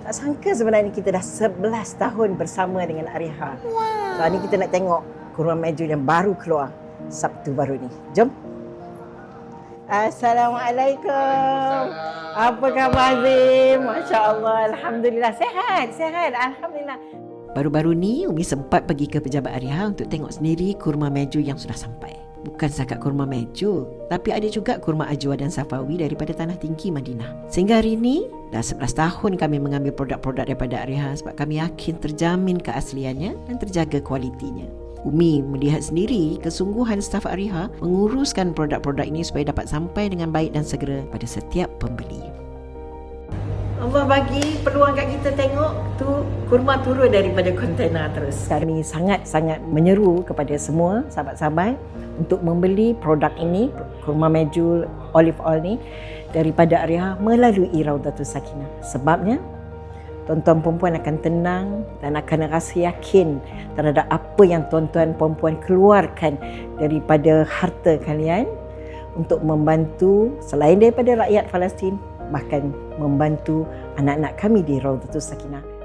Tak sangka sebenarnya kita dah 11 tahun bersama dengan Ariha. So, hari ni kita nak tengok kurma maju yang baru keluar Sabtu baru ni. Jom. Assalamualaikum. Apa khabar Azim? Masya Allah, Alhamdulillah. Sehat. Alhamdulillah. Baru-baru ni Umi sempat pergi ke pejabat Ariha untuk tengok sendiri kurma meju yang sudah sampai. Bukan setakat kurma meju, tapi ada juga kurma ajwa dan safawi daripada Tanah Tinggi Madinah. Sehingga hari ini, dah 11 tahun kami mengambil produk-produk daripada Ariha sebab kami yakin terjamin keasliannya dan terjaga kualitinya. Umi melihat sendiri kesungguhan staf Ariha menguruskan produk-produk ini supaya dapat sampai dengan baik dan segera pada setiap pembeli. Allah bagi peluang kat kita tengok tu kurma turun daripada kontena terus. Kami sangat-sangat menyeru kepada semua sahabat-sahabat untuk membeli produk ini, kurma meju olive oil ni daripada Ariha melalui Raudatus Sakinah. Sebabnya tuan-tuan perempuan akan tenang dan akan rasa yakin terhadap apa yang tuan-tuan perempuan keluarkan daripada harta kalian untuk membantu selain daripada rakyat Palestin, bahkan membantu anak-anak kami di Raudatus Sakinah.